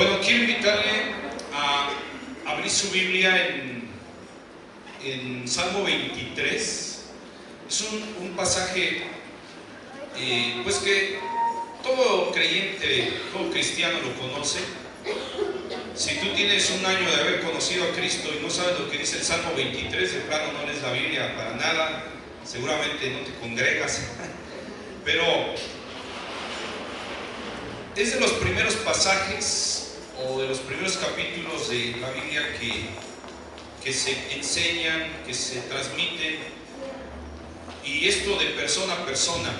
Bueno, quiero invitarle a abrir su Biblia en Salmo 23. Es un pasaje pues que todo creyente, todo cristiano lo conoce. Si tú tienes un año de haber conocido a Cristo y no sabes lo que dice el Salmo 23, de plano no lees la Biblia para nada, seguramente no te congregas, pero es de los primeros pasajes o de los primeros capítulos de la Biblia que se enseñan, que se transmiten, y esto de persona a persona.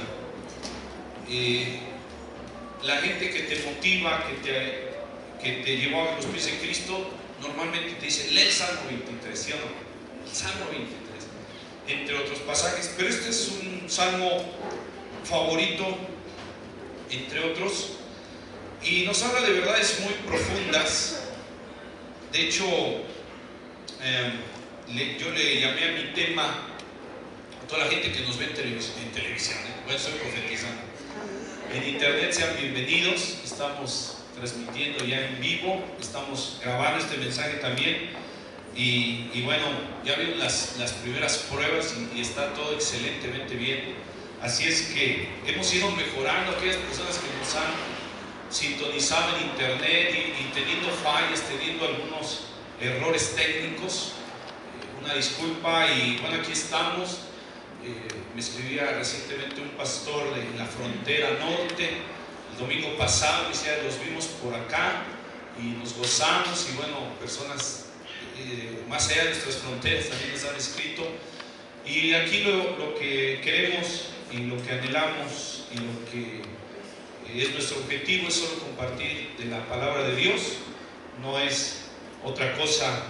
La gente que te motiva, que te llevó a los pies de Cristo, normalmente te dice: lee el Salmo 23, ¿sí o no? El Salmo 23, entre otros pasajes, pero este es un salmo favorito, entre otros, y nos habla de verdades muy profundas. De hecho, yo le llamé a mi tema, a toda la gente que nos ve en televisión, bueno, estoy profetizando, en internet, sean bienvenidos. Estamos transmitiendo ya en vivo, estamos grabando este mensaje también, y bueno, ya vieron las primeras pruebas y está todo excelentemente bien. Así es que hemos ido mejorando. Aquellas personas que nos han sintonizado en internet y teniendo fallas, teniendo algunos errores técnicos, una disculpa. Y bueno, aquí estamos. Me escribía recientemente un pastor de la frontera norte el domingo pasado, y decía: los vimos por acá y nos gozamos. Y bueno, personas más allá de nuestras fronteras también nos han escrito, y aquí lo que queremos y lo que anhelamos y lo que es nuestro objetivo es solo compartir de la palabra de Dios. No es otra cosa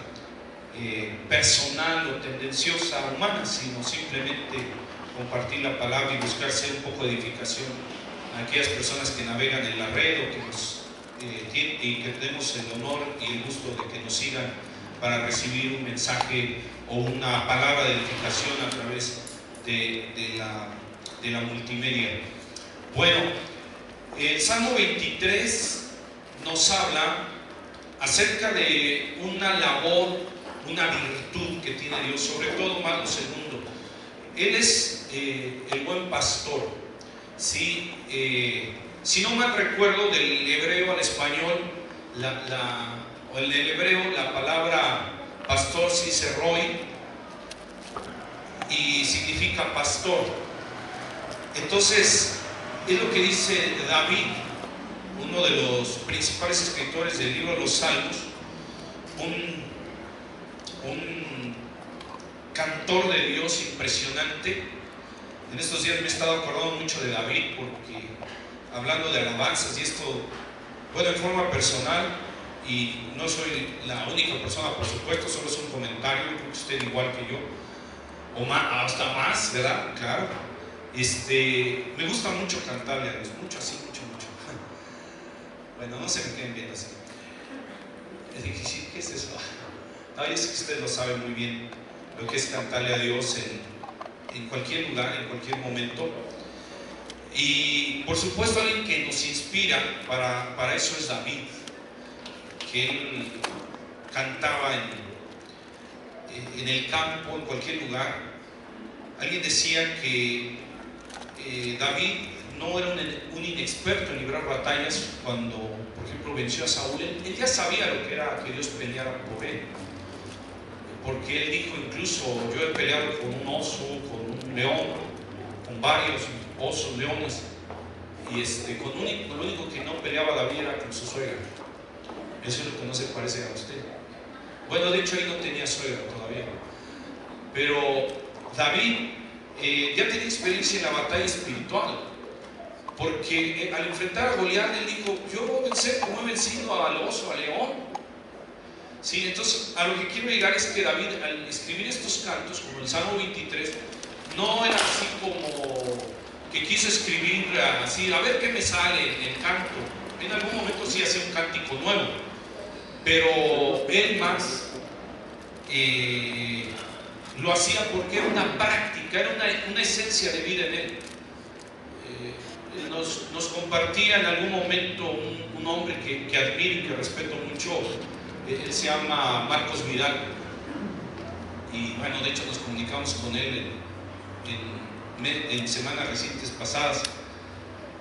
personal o tendenciosa humana, sino simplemente compartir la palabra y buscar ser un poco de edificación a aquellas personas que navegan en la red o que nos y que tenemos el honor y el gusto de que nos sigan para recibir un mensaje o una palabra de edificación a través de la multimedia. Bueno, el Salmo 23 nos habla acerca de una labor, una virtud que tiene Dios, sobre todo más lo segundo. Él es el buen pastor. ¿Sí? Si no mal recuerdo, del hebreo al español, o en el hebreo la palabra pastor se dice roy y significa pastor. Entonces, es lo que dice David, uno de los principales escritores del libro de los Salmos, un cantor de Dios impresionante. En estos días me he estado acordando mucho de David, porque hablando de alabanzas y esto, bueno, en forma personal, y no soy la única persona, por supuesto, solo es un comentario, creo que usted igual que yo, o más, hasta más, ¿verdad? Claro. Me gusta mucho cantarle a Dios, mucho así, mucho. Bueno, no se me queden viendo así. Es difícil, ¿qué es eso? No, yo sé que usted lo sabe muy bien, lo que es cantarle a Dios en cualquier lugar, en cualquier momento. Y por supuesto, alguien que nos inspira para eso es David, que él cantaba en el campo, en cualquier lugar. Alguien decía que David no era un inexperto en librar batallas. Cuando, por ejemplo, venció a Saúl, él ya sabía lo que era que Dios peleara por él, porque él dijo incluso: yo he peleado con un oso, con un león, con varios osos, leones, y con lo único que no peleaba David era con su suegra. Eso es lo que no se parece a usted. Bueno, de hecho ahí no tenía suegra todavía, pero David ya tenía experiencia en la batalla espiritual, porque al enfrentar a Goliat, él dijo: yo voy a vencer como he vencido al oso, al león. Sí, entonces a lo que quiero llegar es que David, al escribir estos cantos, como el Salmo 23, no era así como que quiso escribir así, a ver qué me sale en el canto. En algún momento sí hacía un cántico nuevo, pero él más lo hacía porque era una práctica, era una esencia de vida en él. Nos compartía en algún momento un hombre que admiro y que respeto mucho. Él se llama Marcos Vidal. Y bueno, de hecho nos comunicamos con él en semanas recientes pasadas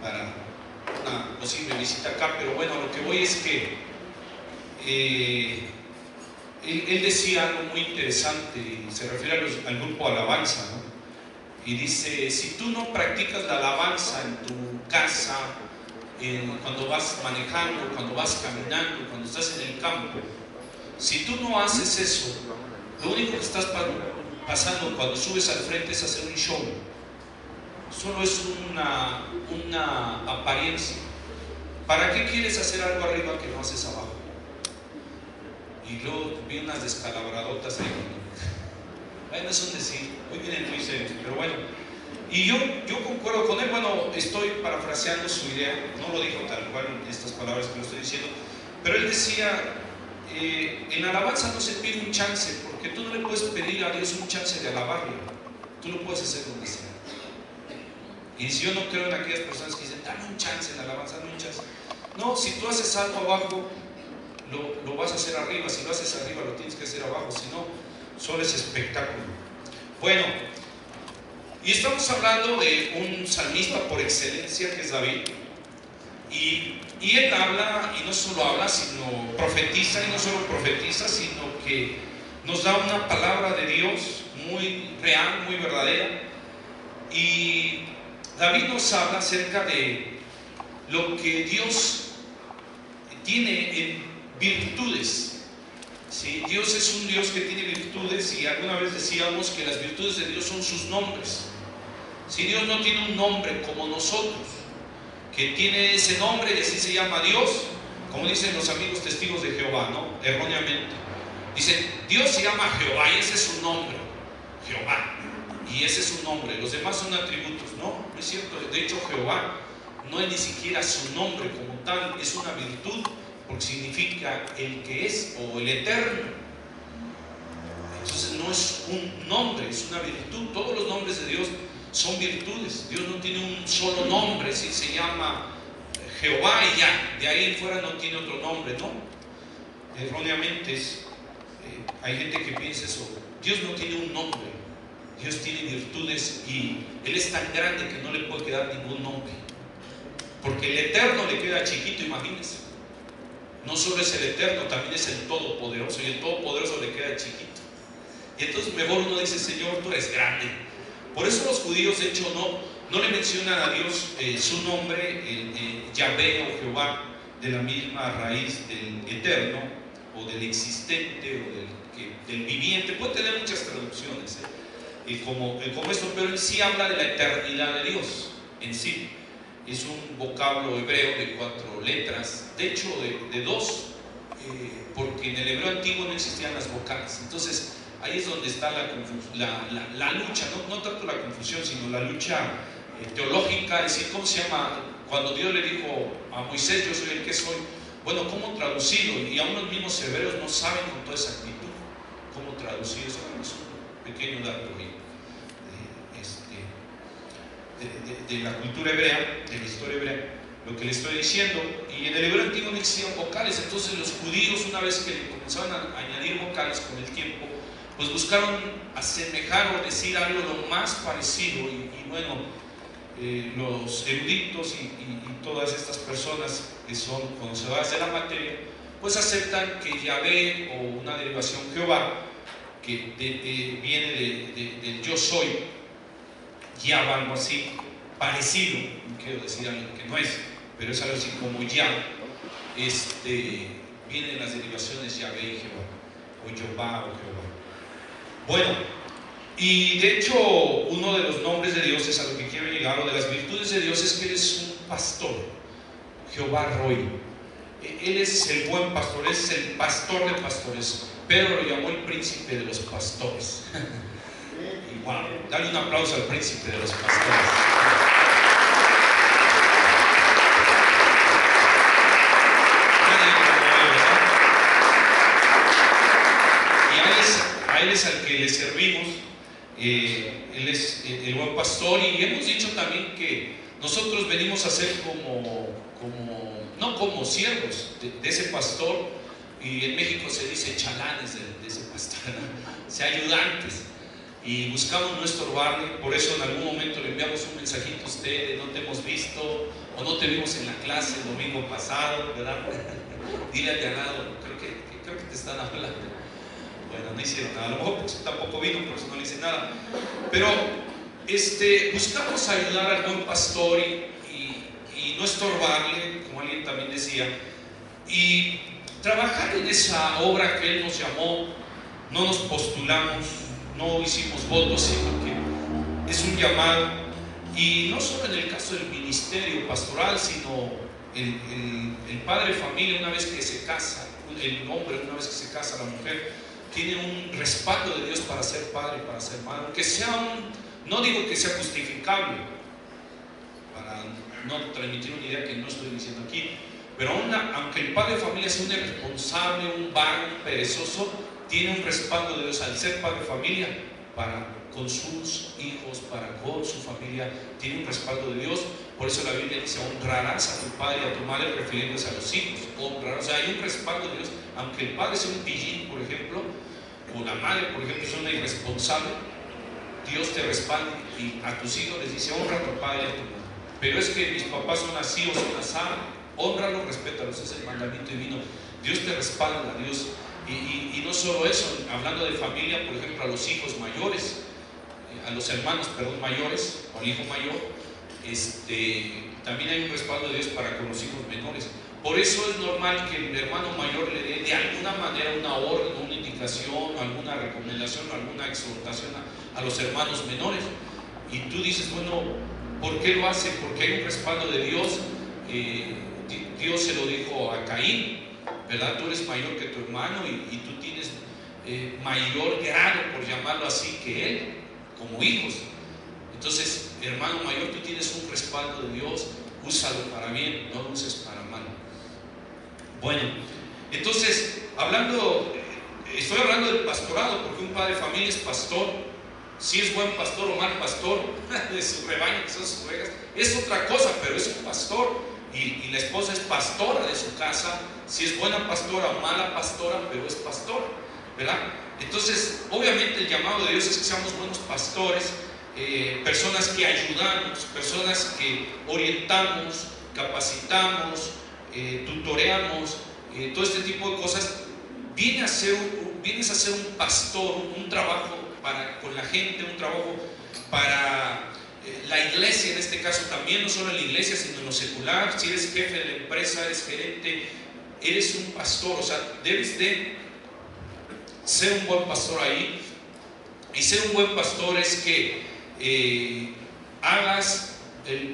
para una posible visita acá. Pero bueno, lo que voy es que él decía algo muy interesante y se refiere al grupo Alabanza, ¿no? Y dice: si tú no practicas la alabanza en tu casa, cuando vas manejando, cuando vas caminando, cuando estás en el campo, si tú no haces eso, lo único que estás pasando cuando subes al frente es hacer un show. Solo es una apariencia. ¿Para qué quieres hacer algo arriba que no haces abajo? Y luego vi unas descalabradotas ahí. Bueno, es un decir, hoy vienen muy serios, pero bueno. Y yo concuerdo con él. Bueno, estoy parafraseando su idea, no lo dijo tal cual en estas palabras que lo estoy diciendo, pero él decía: en alabanza no se pide un chance, porque tú no le puedes pedir a Dios un chance de alabarlo, tú lo puedes hacer donde sea. Y si yo no creo en aquellas personas que dicen: dame un chance en la alabanza, dame un chance. No, si tú haces algo abajo, lo vas a hacer arriba. Si lo haces arriba, lo tienes que hacer abajo, si no, solo es espectáculo. Bueno, y estamos hablando de un salmista por excelencia, que es David. Y él habla, y no solo habla, sino profetiza, y no solo profetiza, sino que nos da una palabra de Dios muy real, muy verdadera. Y David nos habla acerca de lo que Dios tiene en virtudes. ¿Sí? Dios es un Dios que tiene virtudes, y alguna vez decíamos que las virtudes de Dios son sus nombres. Si Dios no tiene un nombre como nosotros, que tiene ese nombre y así se llama Dios, como dicen los amigos testigos de Jehová, ¿no? Erróneamente. Dicen: Dios se llama Jehová y ese es su nombre, Jehová, y ese es su nombre, los demás son atributos. No, no es cierto. De hecho, Jehová no es ni siquiera su nombre como tal, es una virtud, porque significa el que es o el eterno. Entonces no es un nombre, es una virtud. Todos los nombres de Dios son virtudes. Dios no tiene un solo nombre, si se llama Jehová y ya, de ahí en fuera no tiene otro nombre, no. Erróneamente hay gente que piensa eso. Dios no tiene un nombre, Dios tiene virtudes, y Él es tan grande que no le puede quedar ningún nombre, porque el eterno le queda chiquito, imagínense. No solo es el eterno, también es el todopoderoso, y el todopoderoso le queda chiquito. Y entonces mejor uno dice: Señor, tú eres grande. Por eso los judíos, de hecho, no le mencionan a Dios su nombre, Yahvé o Jehová, de la misma raíz del eterno, o del existente, o del viviente. Puede tener muchas traducciones como esto, pero en sí habla de la eternidad de Dios. En sí es un vocablo hebreo de 4 letras, de hecho de 2, porque en el hebreo antiguo no existían las vocales. Entonces ahí es donde está la lucha, no tanto la confusión, sino la lucha teológica. Es decir, ¿cómo se llama? Cuando Dios le dijo a Moisés: yo soy el que soy. Bueno, ¿cómo traducirlo? Y aún los mismos hebreos no saben con toda exactitud cómo traducir eso. Es un pequeño dato de la cultura hebrea, de la historia hebrea, lo que le estoy diciendo. Y en el hebreo antiguo no existían vocales. Entonces los judíos, una vez que le comenzaban a añadir vocales con el tiempo, pues buscaron asemejar o decir algo lo más parecido. Y bueno, los eruditos y todas estas personas que son conocedoras de la materia, pues aceptan que Yahvé, o una derivación Jehová, que viene del yo soy, ya, algo así parecido, no quiero decir algo que no es, pero es algo así como ya, viene de las derivaciones Yahvé y Jehová, o Jehová o Jehová. Bueno, y de hecho uno de los nombres de Dios, es a lo que quiero llegar, o de las virtudes de Dios, es que Él es un pastor, Jehová Roy. Él es el buen pastor, es el pastor de pastores. Pedro lo llamó el príncipe de los pastores. Y wow, dale un aplauso al príncipe de los pastores. Y a él es al que le servimos. Él es el buen pastor. Y hemos dicho también que nosotros venimos a ser como no como siervos de ese pastor, y en México se dice chalanes de ese pastor, ¿no? O sea, ayudantes, y buscamos no estorbarle. Por eso en algún momento le enviamos un mensajito a usted: no te hemos visto, o no te vimos en la clase el domingo pasado, ¿verdad? Dile al de al lado, creo que te están hablando. Bueno, no hicieron nada, a lo mejor porque tampoco vino, por eso no le hice nada. Pero buscamos ayudar al buen pastor y no estorbarle, como alguien también decía, y trabajar en esa obra que Él nos llamó. No nos postulamos, no hicimos votos, sino que es un llamado. Y no solo en el caso del ministerio pastoral, sino el padre de familia, una vez que se casa, el hombre, una vez que se casa, la mujer tiene un respaldo de Dios para ser padre, para ser madre, aunque sea no digo que sea justificable, para no transmitir una idea que no estoy diciendo aquí, pero aunque el padre de familia sea un irresponsable, un vago, un perezoso, tiene un respaldo de Dios al ser padre de familia, con sus hijos, con su familia, tiene un respaldo de Dios. Por eso la Biblia dice: honrarás a tu padre y a tu madre, refiriéndose a los hijos. O sea, hay un respaldo de Dios, aunque el padre sea un pillín, por ejemplo, o la madre, por ejemplo, es una irresponsable, Dios te respalda, y a tus hijos les dice: honra a tu padre y a tu madre. Pero es que mis papás son así o son así, honralos, respétalos, es el mandamiento divino. Dios te respalda, Dios. Y no solo eso, hablando de familia, por ejemplo, a los hijos mayores, a los hermanos, mayores, o al hijo mayor, también hay un respaldo de Dios para con los hijos menores. Por eso es normal que el hermano mayor le dé de alguna manera una orden, una indicación, alguna recomendación, alguna exhortación a los hermanos menores. Y tú dices: bueno, ¿por qué lo hace? Porque hay un respaldo de Dios. Dios se lo dijo a Caín, ¿verdad? Tú eres mayor que tu hermano y tú tienes mayor grado, por llamarlo así, que él, como hijos. Entonces, hermano mayor, tú tienes un respaldo de Dios, úsalo para bien, no lo uses para mal. Bueno, entonces, estoy hablando del pastorado, porque un padre de familia es pastor. Si es buen pastor o mal pastor de su rebaño, que son sus ovejas, es otra cosa, pero es un pastor. Y la esposa es pastora de su casa, si es buena pastora o mala pastora, pero es pastora, ¿verdad? Entonces, obviamente el llamado de Dios es que seamos buenos pastores, personas que ayudamos, personas que orientamos, capacitamos, tutoreamos, todo este tipo de cosas. Vienes a ser un pastor, un trabajo con la gente, un trabajo para la iglesia, en este caso también, no solo en la iglesia, sino en lo secular. Si eres jefe de la empresa, eres gerente, eres un pastor. O sea, debes de ser un buen pastor ahí. Y ser un buen pastor es que hagas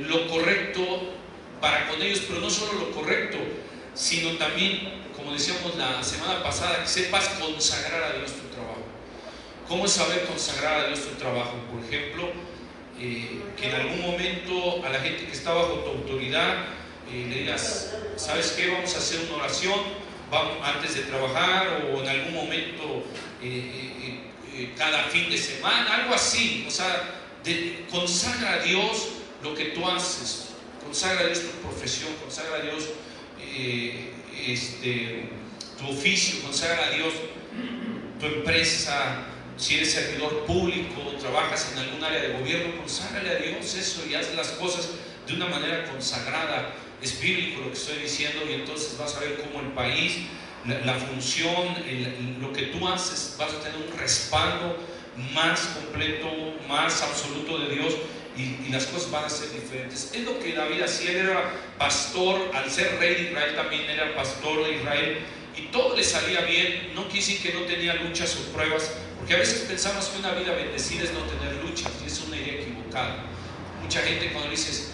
lo correcto para con ellos, pero no solo lo correcto, sino también, como decíamos la semana pasada, que sepas consagrar a Dios tu trabajo. ¿Cómo es saber consagrar a Dios tu trabajo? Por ejemplo, que en algún momento a la gente que está bajo tu autoridad le digas: ¿sabes qué? Vamos a hacer una oración antes de trabajar, o en algún momento cada fin de semana, algo así. O sea, consagra a Dios lo que tú haces, consagra a Dios tu profesión, consagra a Dios tu oficio, consagra a Dios tu empresa. Si eres servidor público, trabajas en algún área de gobierno, conságrale a Dios eso y haz las cosas de una manera consagrada. Es bíblico lo que estoy diciendo, y entonces vas a ver cómo el país, la función, lo que tú haces, vas a tener un respaldo más completo, más absoluto de Dios, y las cosas van a ser diferentes. Es lo que David hacía. Él era pastor, al ser rey de Israel también era pastor de Israel, y todo le salía bien. No quiere decir que no tenía luchas o pruebas, porque a veces pensamos que una vida bendecida es no tener luchas, y es una idea equivocada. Mucha gente, cuando le dices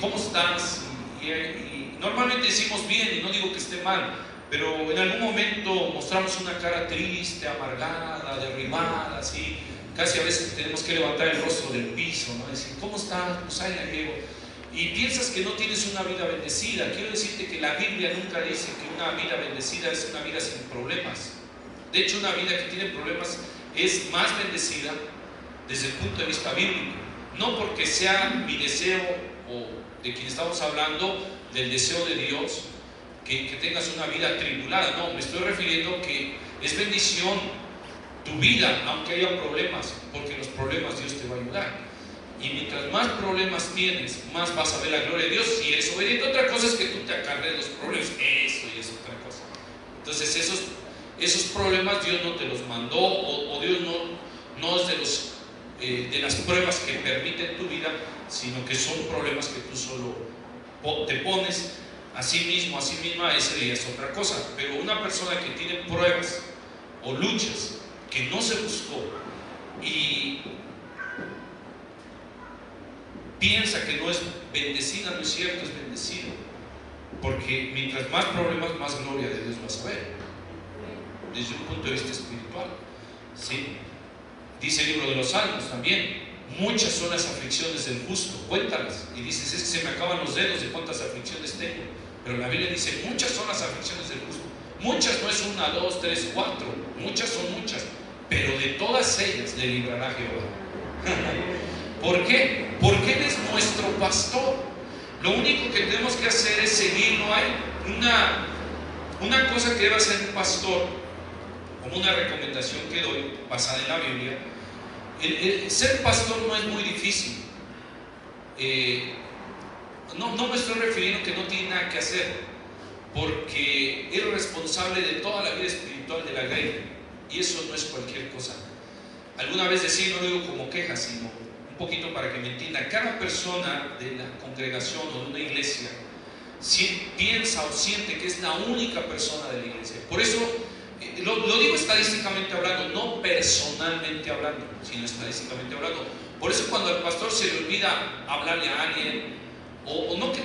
¿cómo estás? Y normalmente decimos bien, y no digo que esté mal, pero en algún momento mostramos una cara triste, amargada, derribada, así. Casi a veces tenemos que levantar el rostro del piso, ¿no? Decir: ¿cómo estás? Pues ahí la llevo. Y piensas que no tienes una vida bendecida. Quiero decirte que la Biblia nunca dice que una vida bendecida es una vida sin problemas. De hecho, una vida que tiene problemas es más bendecida desde el punto de vista bíblico. No porque sea mi deseo o de quien estamos hablando del deseo de Dios que tengas una vida atribulada. No, me estoy refiriendo que es bendición tu vida, aunque haya problemas, porque en los problemas Dios te va a ayudar. Y mientras más problemas tienes, más vas a ver la gloria de Dios. Si eres obediente, otra cosa es que tú te acarrees los problemas. Eso y es otra cosa. Entonces esos problemas Dios no te los mandó, o Dios no es de las pruebas que permite en tu vida, sino que son problemas que tú solo te pones a sí mismo, a sí misma. Ese día es otra cosa. Pero una persona que tiene pruebas o luchas que no se buscó y piensa que no es bendecida, no es cierto, es bendecido, porque mientras más problemas, más gloria de Dios vas a ver, desde un punto de vista espiritual, ¿sí? Dice el libro de los Salmos también: muchas son las aflicciones del justo, cuéntalas. Y dices: es que se me acaban los dedos de cuántas aflicciones tengo. Pero la Biblia dice: muchas son las aflicciones del justo. Muchas no es una, dos, tres, cuatro, muchas son muchas, pero de todas ellas le librará Jehová. ¿Por qué? Porque Él es nuestro pastor. Lo único que tenemos que hacer es seguirlo. Hay una cosa que debe hacer un pastor, como una recomendación que doy basada en la Biblia. El ser pastor no es muy difícil. No me estoy refiriendo que no tiene nada que hacer, porque es responsable de toda la vida espiritual de la iglesia, y eso no es cualquier cosa. Alguna vez decir, no lo digo como queja, sino un poquito para que me entienda. Cada persona de la congregación o de una iglesia piensa o siente que es la única persona de la iglesia. Por eso lo digo estadísticamente hablando, no personalmente hablando, sino estadísticamente hablando. Por eso cuando al pastor se le olvida hablarle a alguien, o no que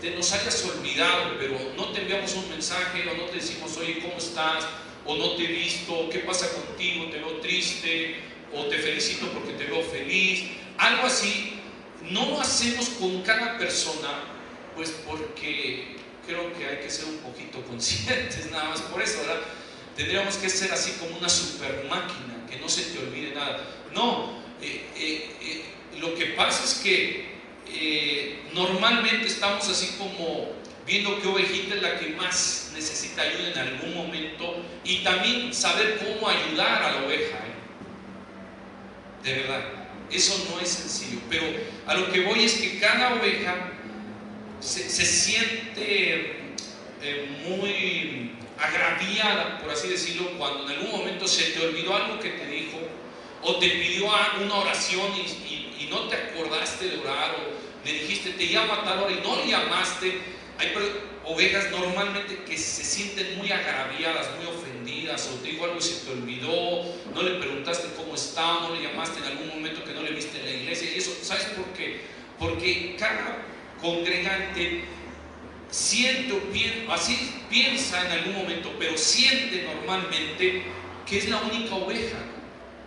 te nos hayas olvidado, pero no te enviamos un mensaje, o no te decimos: oye, ¿cómo estás? O no te he visto, ¿qué pasa contigo? Te veo triste, o te felicito porque te veo feliz. Algo así no lo hacemos con cada persona, pues porque creo que hay que ser un poquito conscientes, nada más por eso, ¿verdad? Tendríamos que ser así como una super máquina, que no se te olvide nada. No, lo que pasa es que normalmente estamos así como viendo qué ovejita es la que más necesita ayuda en algún momento, y también saber cómo ayudar a la oveja, de verdad, eso no es sencillo. Pero a lo que voy es que cada oveja se siente muy agraviada, por así decirlo, cuando en algún momento se te olvidó algo que te dijo, o te pidió una oración y no te acordaste de orar, o le dijiste: te llamo a tal hora, y no le llamaste. Hay ovejas normalmente que se sienten muy agraviadas, muy ofendidas, o te dijo algo y se te olvidó, no le preguntaste cómo está, no le llamaste en algún momento que no le viste en la iglesia. Y eso, ¿sabes por qué? Porque cada congregante siente, así piensa en algún momento, pero siente normalmente que es la única oveja.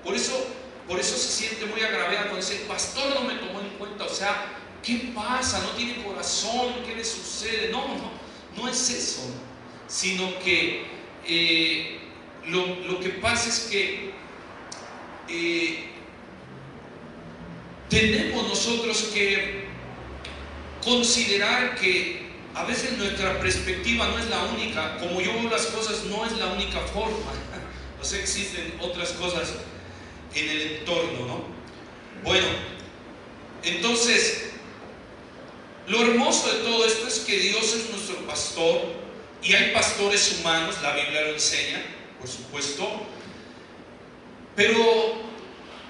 Por eso se siente muy agraviada cuando dice: el pastor no me tomó en cuenta. O sea, ¿qué pasa? ¿No tiene corazón? ¿Qué le sucede? No es eso, sino que lo que pasa es que tenemos nosotros que considerar que a veces nuestra perspectiva no es la única. Como yo veo las cosas, no es la única forma. O sea, existen otras cosas en el entorno, ¿no? Bueno, entonces, lo hermoso de todo esto es que Dios es nuestro pastor, y hay pastores humanos, la Biblia lo enseña, por supuesto. Pero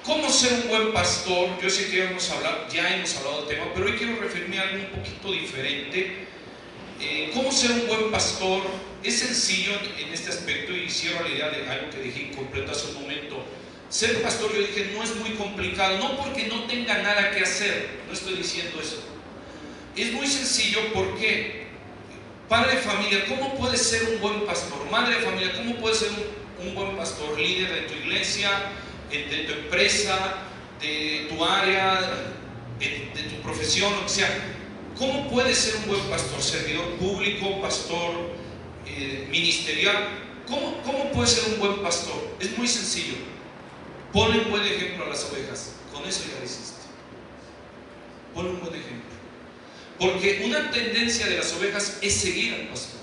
¿cómo ser un buen pastor? Yo sé que ya hemos hablado del tema, pero hoy quiero referirme a algo un poquito diferente. ¿Cómo ser un buen pastor? Es sencillo en este aspecto, y cierro la idea de algo que dije incompleto hace un momento. Ser pastor, yo dije, no es muy complicado, no porque no tenga nada que hacer, no estoy diciendo eso. Es muy sencillo. porque padre de familia, ¿cómo puedes ser un buen pastor? Madre de familia, ¿cómo puedes ser un buen pastor? Líder de tu iglesia, de tu empresa, de tu área, de tu profesión, o sea, ¿cómo puedes ser un buen pastor? Servidor público, pastor ministerial. ¿Cómo puedes ser un buen pastor? Es muy sencillo. Ponle un buen ejemplo a las ovejas. Con eso ya lo hiciste. Ponle un buen ejemplo. Porque una tendencia de las ovejas es seguir al pastor.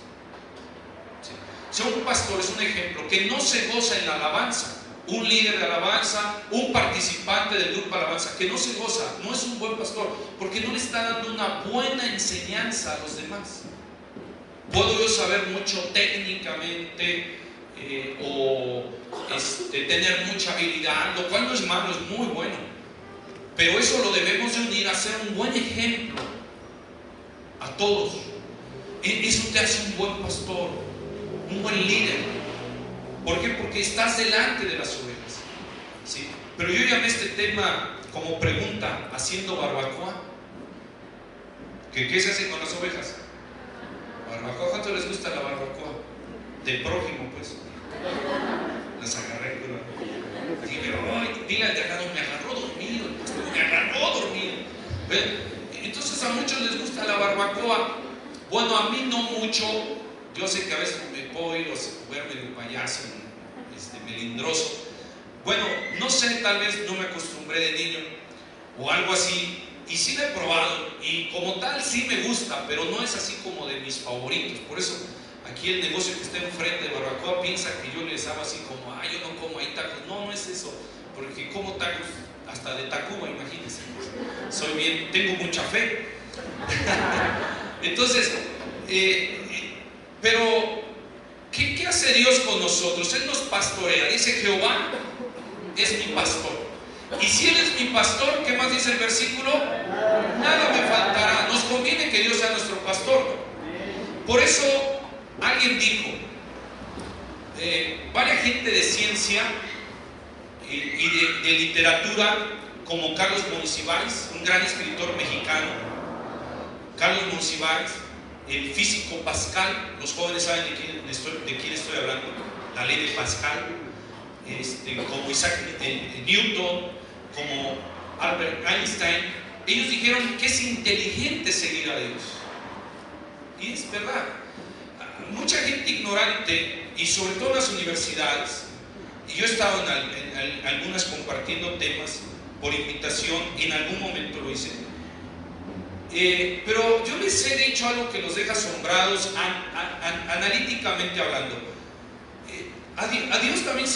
¿Sí? O sea, un pastor es un ejemplo que no se goza en la alabanza. Un líder de alabanza, un participante del grupo de alabanza que no se goza, no es un buen pastor, porque no le está dando una buena enseñanza a los demás. Puedo yo saber mucho técnicamente o tener mucha habilidad, lo cual no es malo, es muy bueno, pero eso lo debemos de unir a ser un buen ejemplo a todos. Eso te hace un buen pastor, un buen líder. ¿Por qué? Porque estás delante de las ovejas, ¿sí? Pero yo llamé este tema como pregunta, haciendo barbacoa. ¿Qué se hace con las ovejas? Barbacoa. ¿Cuánto les gusta la barbacoa? De prójimo, pues. Las agarré, pero diga el de acá, me agarró dormido. Me agarró dormido. Entonces a muchos les gusta la barbacoa. Bueno, a mí no mucho. Yo sé que a veces me puedo ir a verme de payaso, melindroso. Bueno, no sé, tal vez no me acostumbré de niño o algo así. Y sí lo he probado. Y como tal sí me gusta, pero no es así como de mis favoritos. Por eso aquí el negocio que está enfrente de barbacoa piensa que yo les hago así como, yo no como ahí tacos. No, no es eso. Porque como tacos hasta de Tacuba, imagínense. Soy bien, tengo mucha fe. Entonces, pero ¿qué hace Dios con nosotros? Él nos pastorea. Dice: Jehová es mi pastor. Y si Él es mi pastor, ¿qué más dice el versículo? Nada me faltará. Nos conviene que Dios sea nuestro pastor, ¿no? Por eso alguien dijo, varias gente de ciencia y de literatura, como Carlos Monsiváis, un gran escritor mexicano, Carlos Monsiváis, el físico Pascal, los jóvenes saben de quién estoy hablando, la ley de Pascal, como Isaac Newton, como Albert Einstein. Ellos dijeron que es inteligente seguir a Dios. Y es verdad. Mucha gente ignorante, y sobre todo en las universidades, y yo he estado en algunas compartiendo temas por invitación, en algún momento lo hice. Pero yo les he dicho algo que los deja asombrados, analíticamente hablando. A Dios también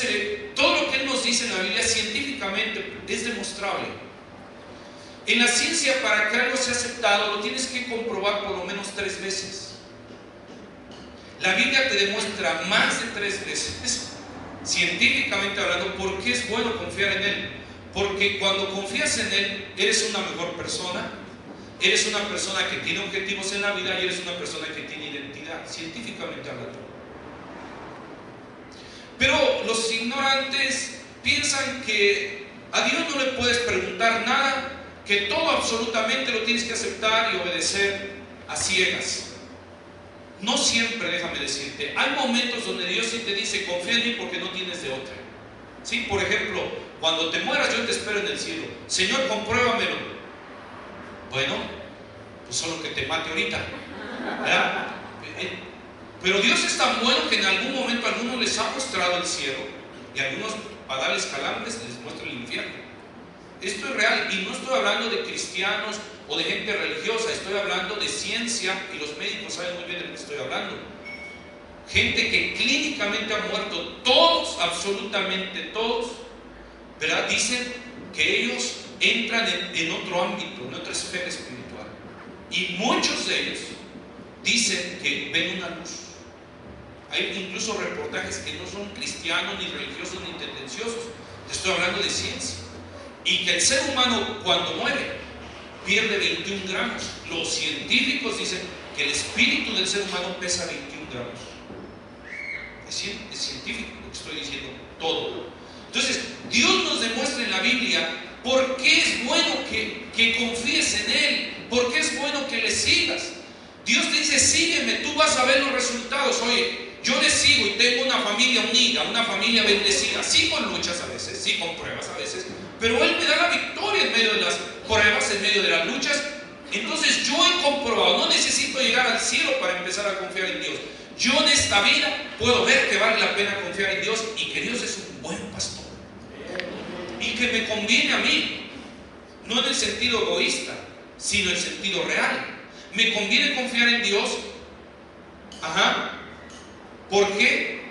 todo lo que Él nos dice en la Biblia científicamente es demostrable. En la ciencia, para que algo sea aceptado, lo tienes que comprobar por lo menos 3 veces. La Biblia te demuestra más de 3 veces, científicamente hablando, por qué es bueno confiar en Él. Porque cuando confías en Él, eres una mejor persona. Eres una persona que tiene objetivos en la vida y eres una persona que tiene identidad, científicamente hablando. Pero los ignorantes piensan que a Dios no le puedes preguntar nada, que todo absolutamente lo tienes que aceptar y obedecer a ciegas. No siempre, déjame decirte, hay momentos donde Dios sí te dice: confía en mí porque no tienes de otra. ¿Sí? Por ejemplo, cuando te mueras yo te espero en el cielo. Señor, compruébamelo. Bueno, pues solo que te mate ahorita, ¿verdad? Pero Dios es tan bueno que en algún momento a algunos les ha mostrado el cielo y a algunos, para darles calambres, les muestra el infierno. Esto es real, y no estoy hablando de cristianos o de gente religiosa, estoy hablando de ciencia, y los médicos saben muy bien de lo que estoy hablando. Gente que clínicamente ha muerto, todos, absolutamente todos, ¿verdad? Dicen que ellos entran en otro ámbito, en otra esfera espiritual. Y muchos de ellos dicen que ven una luz. Hay incluso reportajes que no son cristianos, ni religiosos, ni tendenciosos. Te estoy hablando de ciencia. Y que el ser humano, cuando muere, pierde 21 gramos. Los científicos dicen que el espíritu del ser humano pesa 21 gramos. Es científico lo que estoy diciendo, todo. Entonces, Dios nos demuestra en la Biblia por qué es bueno que confíes en Él, por qué es bueno que le sigas. Dios te dice: sígueme, tú vas a ver los resultados. Oye, yo le sigo y tengo una familia unida, una familia bendecida, sí con luchas a veces, sí con pruebas a veces, pero Él me da la victoria en medio de las pruebas, en medio de las luchas. Entonces yo he comprobado, no necesito llegar al cielo para empezar a confiar en Dios. Yo en esta vida puedo ver que vale la pena confiar en Dios y que Dios es un buen pastor y que me conviene a mí, no en el sentido egoísta, sino en el sentido real. ¿Me conviene confiar en Dios? Ajá. ¿Por qué?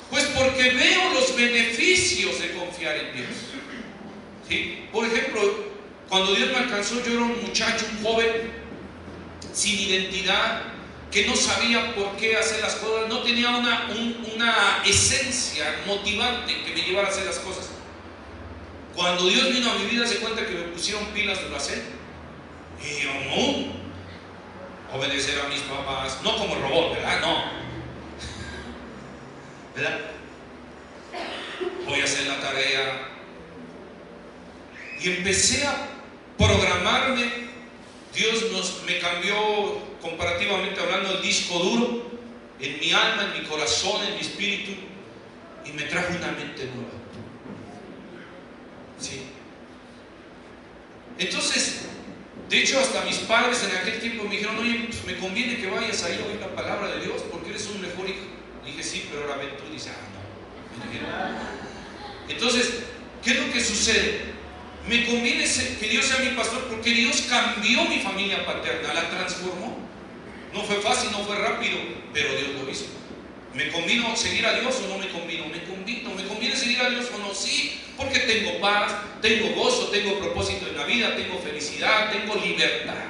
Pues porque veo los beneficios de confiar en Dios. ¿Sí? Por ejemplo, cuando Dios me alcanzó, yo era un muchacho, un joven, sin identidad, que no sabía por qué hacer las cosas, no tenía una esencia motivante que me llevara a hacer las cosas. Cuando Dios vino a mi vida, se cuenta que me pusieron pilas de lo hacer. Y yo no, obedecer a mis papás, no como robot, ¿verdad? No, ¿verdad? Voy a hacer la tarea. Y empecé a programarme. Dios me cambió, comparativamente hablando, el disco duro en mi alma, en mi corazón, en mi espíritu, y me trajo una mente nueva. ¿Sí? Entonces, de hecho, hasta mis padres en aquel tiempo me dijeron: oye, pues me conviene que vayas ahí a oír la palabra de Dios porque eres un mejor hijo. Le dije: sí, pero ahora ven tú. Dice: no. Entonces, ¿qué es lo que sucede? Me conviene que Dios sea mi pastor porque Dios cambió mi familia paterna, la transformó. No fue fácil, no fue rápido, pero Dios lo hizo. ¿Me convino seguir a Dios o no me convino? Me conviene seguir a Dios o no. Sí, porque tengo paz, tengo gozo, tengo propósito en la vida, tengo felicidad, tengo libertad.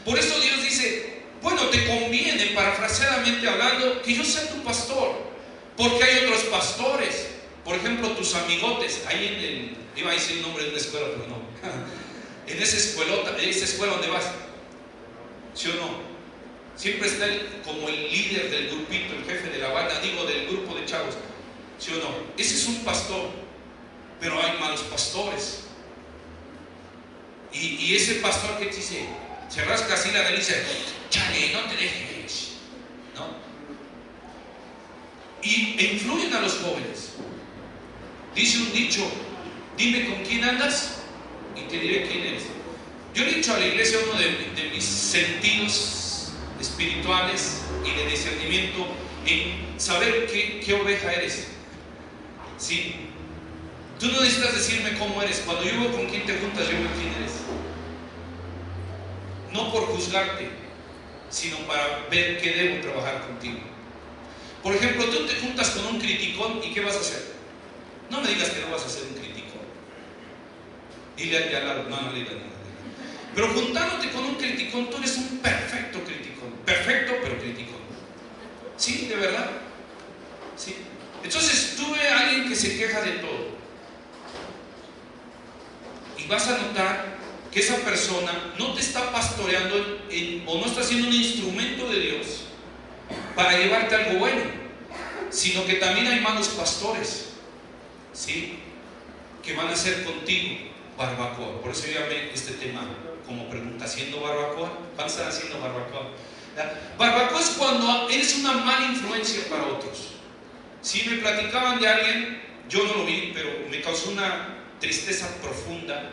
Por eso Dios dice: bueno, te conviene, parafraseadamente hablando, que yo sea tu pastor, porque hay otros pastores. Por ejemplo, tus amigotes, ahí iba a decir el nombre de una escuela, pero no. En esa escuela donde vas, ¿sí o no? Siempre está como el líder del grupito, el jefe de la banda, digo, del grupo de chavos, ¿sí o no? Ese es un pastor, pero hay malos pastores. Y ese pastor que te dice, se rasca así la nariz y dice: chale, no te dejes, ¿no? E influyen a los jóvenes. Dice un dicho: dime con quién andas y te diré quién eres. Yo le he dicho a la iglesia, uno de mis sentidos espirituales y de discernimiento, en saber qué oveja eres. Sí. Tú no necesitas decirme cómo eres. Cuando yo veo con quién te juntas, yo veo quién eres. No por juzgarte, sino para ver qué debo trabajar contigo. Por ejemplo, tú te juntas con un criticón y ¿qué vas a hacer? No me digas que no vas a ser un criticón. Dile al lado: no le digas nada. Pero juntándote con un criticón, tú eres un perfecto criticón. Perfecto, pero criticón. ¿Sí? ¿De verdad? Sí. Entonces tú ves a alguien que se queja de todo, y vas a notar que esa persona no te está pastoreando o no está siendo un instrumento de Dios para llevarte algo bueno, sino que también hay malos pastores, ¿sí?, que van a hacer contigo barbacoa. Por eso yo llamé este tema como pregunta: ¿haciendo barbacoa? Van a estar haciendo barbacoa. Barbacoa es cuando eres una mala influencia para otros. Si me platicaban de alguien, yo no lo vi, pero me causó una tristeza profunda,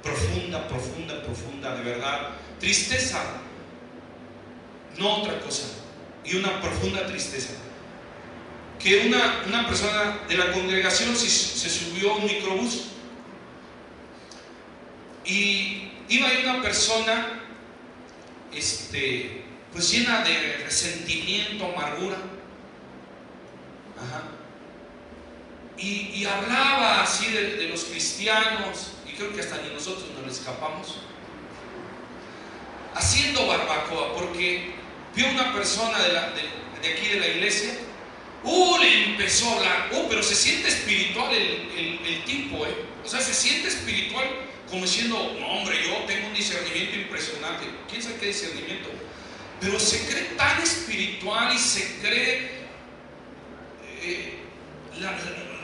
de verdad. Tristeza, no otra cosa, y una profunda tristeza. Que una persona de la congregación se subió a un microbús y iba ahí una persona pues llena de resentimiento, amargura. Ajá. Y hablaba así de los cristianos, y creo que hasta ni nosotros nos escapamos, haciendo barbacoa, porque vio una persona de aquí de la iglesia. Le empezó a hablar. Pero se siente espiritual el tipo, o sea, se siente espiritual, como diciendo: no, hombre, yo tengo un discernimiento impresionante. ¿Quién sabe qué discernimiento? Pero se cree tan espiritual y se cree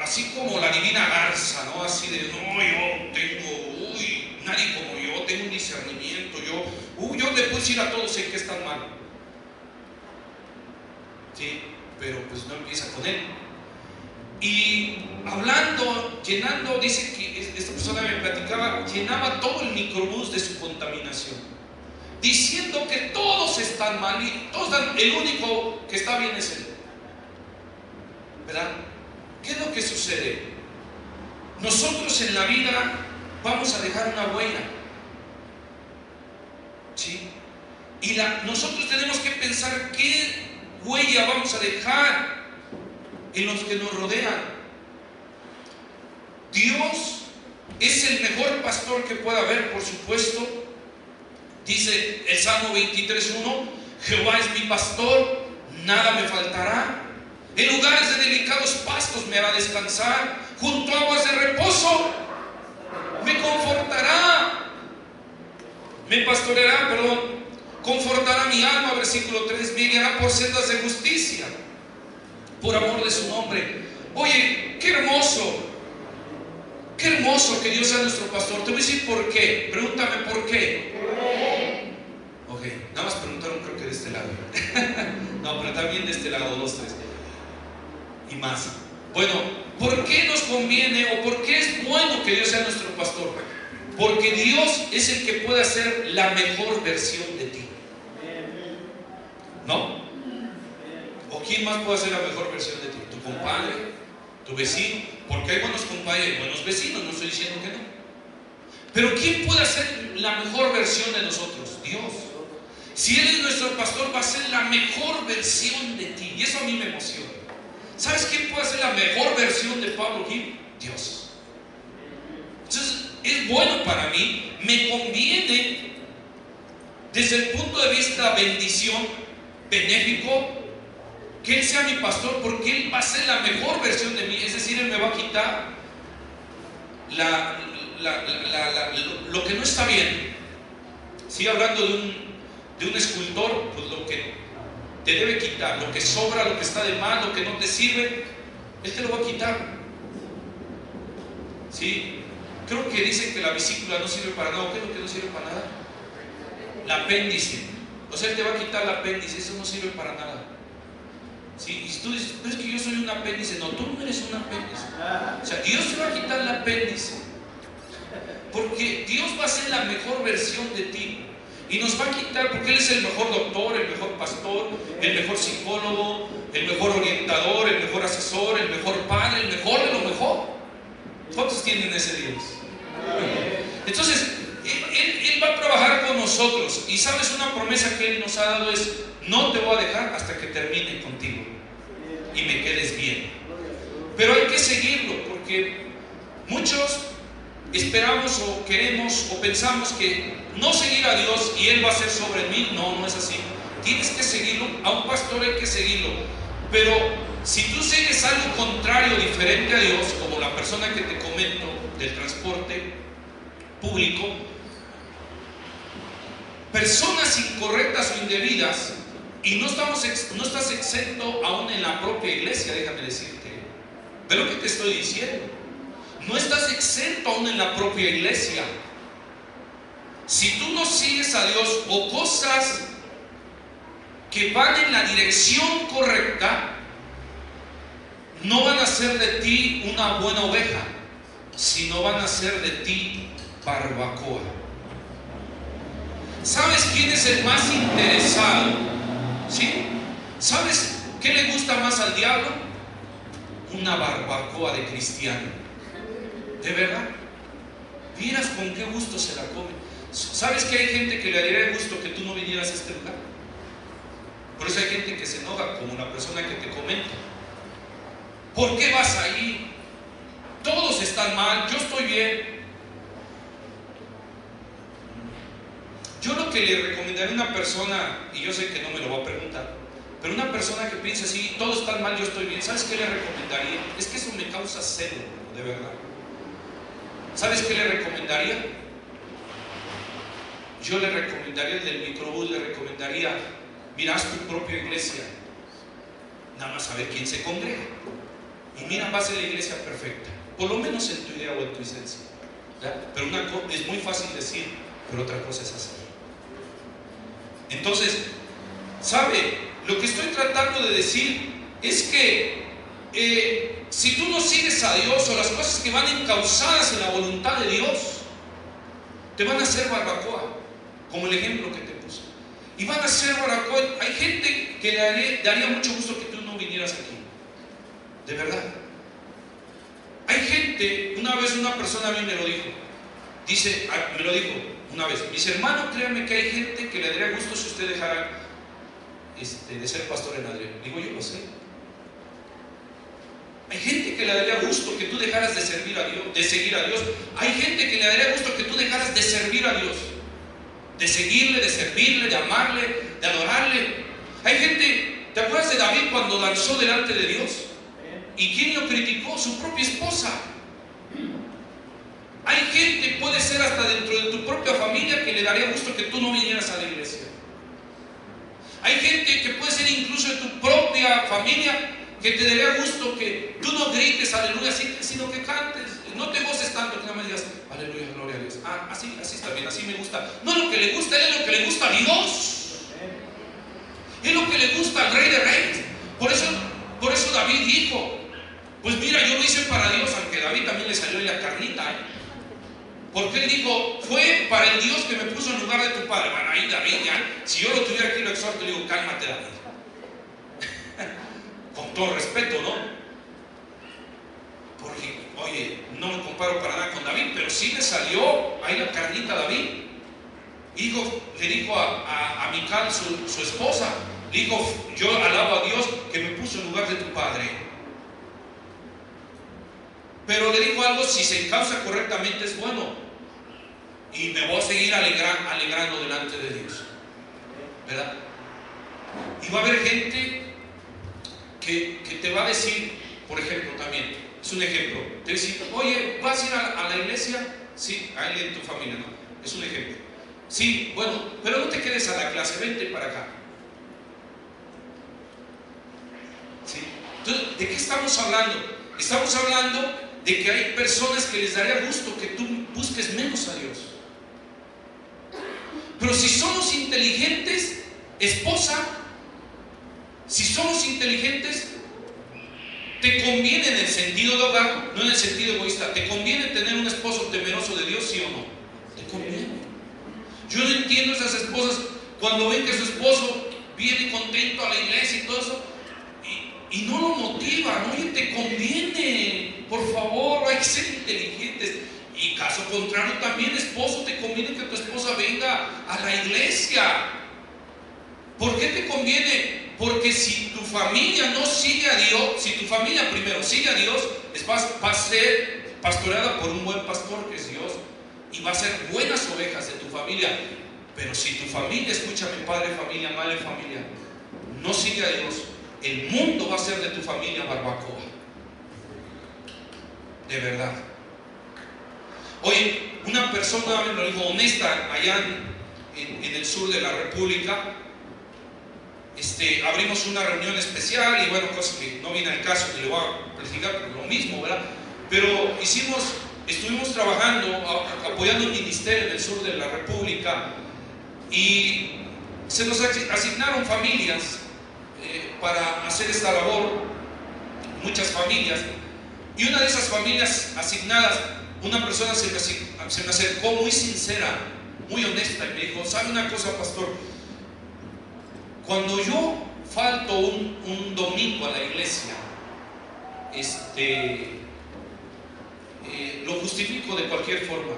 así como la divina garza, ¿no? Así de: no, yo tengo, nadie como yo, tengo un discernimiento, yo le puedo decir a todos en qué están mal. Sí, pero pues no empieza con él. Y hablando, llenando, dice que esta persona me platicaba, llenaba todo el microbús de su contaminación, diciendo que todos están mal y el único que está bien es él. ¿Verdad? ¿Qué es lo que sucede? Nosotros en la vida vamos a dejar una huella. ¿sí? Y nosotros tenemos que pensar qué huella vamos a dejar en los que nos rodean. Dios es el mejor pastor que pueda haber, por supuesto. Dice el Salmo 23:1: Jehová es mi pastor, nada me faltará. En lugares de delicados pastos me hará descansar, junto a aguas de reposo me confortará. Me pastoreará, confortará mi alma. Versículo 3: me guiará por sendas de justicia, por amor de su nombre. Oye, qué hermoso que Dios sea nuestro pastor. Te voy a decir por qué. Pregúntame por qué. Ok, nada más preguntaron, creo que de este lado. No, pero también de este lado, 2, 3 y más. Bueno, ¿por qué nos conviene o por qué es bueno que Dios sea nuestro pastor? Porque Dios es el que puede hacer la mejor versión de ti, ¿no? ¿O quién más puede hacer la mejor versión de ti? ¿Tu compadre? ¿Tu vecino? Porque hay buenos compadres y buenos vecinos, no estoy diciendo que no. Pero ¿quién puede hacer la mejor versión de nosotros? Dios. Si Él es nuestro pastor, va a ser la mejor versión de ti. Y eso a mí me emociona. ¿Sabes quién puede hacer la mejor versión de Pablo Gil? Dios. Entonces, es bueno para mí, me conviene desde el punto de vista bendición, benéfico, que Él sea mi pastor, porque Él va a ser la mejor versión de mí. Es decir, Él me va a quitar lo que no está bien. Sigue hablando de un escultor, pues lo que te debe quitar, lo que sobra, lo que está de mal, lo que no te sirve, Él te lo va a quitar. ¿Sí? Creo que dicen que la vesícula no sirve para nada. ¿Qué es lo que no sirve para nada? El apéndice. O sea, Él te va a quitar el apéndice, eso no sirve para nada. ¿Sí? Y tú dices, no es que yo soy un apéndice. No, tú no eres un apéndice. O sea, Dios te va a quitar el apéndice, porque Dios va a ser la mejor versión de ti. Y nos va a quitar, porque Él es el mejor doctor, el mejor pastor, el mejor psicólogo, el mejor orientador, el mejor asesor, el mejor padre, el mejor de lo mejor. ¿Cuántos tienen ese Dios? Entonces, Él va a trabajar con nosotros. Y sabes, una promesa que Él nos ha dado es: no te voy a dejar hasta que termine contigo y me quedes bien. Pero hay que seguirlo, porque muchos esperamos o queremos o pensamos que no seguir a Dios y Él va a ser sobre mí. No, no es así. Tienes que seguirlo. A un pastor hay que seguirlo. Pero si tú sigues algo contrario, diferente a Dios, como la persona que te comento del transporte público, personas incorrectas o indebidas, y no estás exento aún en la propia iglesia, déjame decirte. Ve lo que te estoy diciendo. No estás exento aún en la propia iglesia. Si tú no sigues a Dios o cosas que van en la dirección correcta, no van a ser de ti una buena oveja, sino van a ser de ti barbacoa. ¿Sabes quién es el más interesado? ¿Sí? ¿Sabes qué le gusta más al diablo? Una barbacoa de cristiano. ¿De verdad? Vieras con qué gusto se la come. ¿Sabes que hay gente que le daría gusto que tú no vinieras a este lugar? Por eso hay gente que se enoja, como la persona que te comenta. ¿Por qué vas ahí? Todos están mal, yo estoy bien. Yo lo que le recomendaría a una persona, y yo sé que no me lo va a preguntar, pero una persona que piensa así, todos están mal, yo estoy bien, ¿sabes qué le recomendaría? Es que eso me causa celo, de verdad. ¿Sabes qué le recomendaría? Yo le recomendaría, el del microbús, le recomendaría: mira, haz tu propia iglesia, nada más a ver quién se congrega, y mira, va a ser la iglesia perfecta, por lo menos en tu idea o en tu esencia, ¿verdad? Pero una cosa es muy fácil decir, pero otra cosa es hacer. Entonces, ¿sabe? Lo que estoy tratando de decir es que si tú no sigues a Dios, o las cosas que van encausadas en la voluntad de Dios, te van a hacer barbacoa, como el ejemplo que te puse. Y van a ser barbacoa. Hay gente que le daría mucho gusto que tú no vinieras aquí, de verdad. Hay gente, una vez una persona a mí me lo dijo, me lo dijo: una vez. Me dice, hermano, créame que hay gente que le daría gusto si usted dejara de ser pastor en Adrián. Digo, yo lo sé. Hay gente que le daría gusto que tú dejaras de servir a Dios, de seguir a Dios. Hay gente que le daría gusto que tú dejaras de servir a Dios, de seguirle, de servirle, de amarle, de adorarle. Hay gente, ¿te acuerdas de David cuando danzó delante de Dios? ¿Y quién lo criticó? Su propia esposa. Hay gente, puede ser hasta dentro de tu propia familia, que le daría gusto que tú no vinieras a la iglesia. Hay gente que puede ser incluso de tu propia familia, que te daría gusto que tú no grites aleluya, sino que cantes. No te goces tanto que nada más digas aleluya, gloria a Dios. Así está bien, así me gusta. No es lo que le gusta, es lo que le gusta a Dios. Es lo que le gusta al Rey de Reyes. Por eso David dijo, pues mira, yo lo hice para Dios, aunque a David también le salió en la carnita, porque él dijo, fue para el Dios que me puso en lugar de tu padre. Bueno, ahí David ya, si yo lo tuviera aquí lo exhorto, le digo, cálmate, David. Con todo respeto, ¿no? Porque, oye, no me comparo para nada con David, pero sí le salió ahí la carnita a David. Le dijo a Mical, su esposa, le dijo, yo alabo a Dios que me puso en lugar de tu padre. Pero le dijo algo, si se encausa correctamente es bueno. Y me voy a seguir alegrando delante de Dios, ¿verdad? Y va a haber gente que te va a decir, por ejemplo, también, es un ejemplo, te dice, oye, ¿vas a ir a la iglesia? Sí, a alguien en tu familia, ¿no? Es un ejemplo. Sí, bueno, pero no te quedes a la clase, vente para acá. ¿Sí? Entonces, ¿de qué estamos hablando? Estamos hablando de que hay personas que les daría gusto que tú busques menos a Dios. Pero si somos inteligentes, esposa, si somos inteligentes, te conviene en el sentido de hogar, no en el sentido egoísta. ¿Te conviene tener un esposo temeroso de Dios, sí o no? Te conviene. Yo no entiendo esas esposas cuando ven que su esposo viene contento a la iglesia y todo eso, y no lo motivan. Oye, te conviene, por favor, hay que ser inteligentes. Y caso contrario también, esposo, te conviene que tu esposa venga a la iglesia. ¿Por qué te conviene? Porque si tu familia no sigue a Dios, si tu familia primero sigue a Dios, va a ser pastoreada por un buen pastor que es Dios, y va a ser buenas ovejas de tu familia. Pero si tu familia, escúchame, padre familia, madre familia, no sigue a Dios, el mundo va a ser de tu familia barbacoa. De verdad. Oye, una persona me lo dijo honesta allá en el sur de la República. Abrimos una reunión especial y bueno, cosas que no viene al caso, que le voy a platicar lo mismo, ¿verdad? Pero estuvimos trabajando, apoyando un ministerio en el sur de la República, y se nos asignaron familias para hacer esta labor, muchas familias, y una de esas familias asignadas, una persona se me acercó muy sincera, muy honesta, y me dijo, ¿sabe una cosa, pastor? Cuando yo falto un domingo a la iglesia, lo justifico de cualquier forma,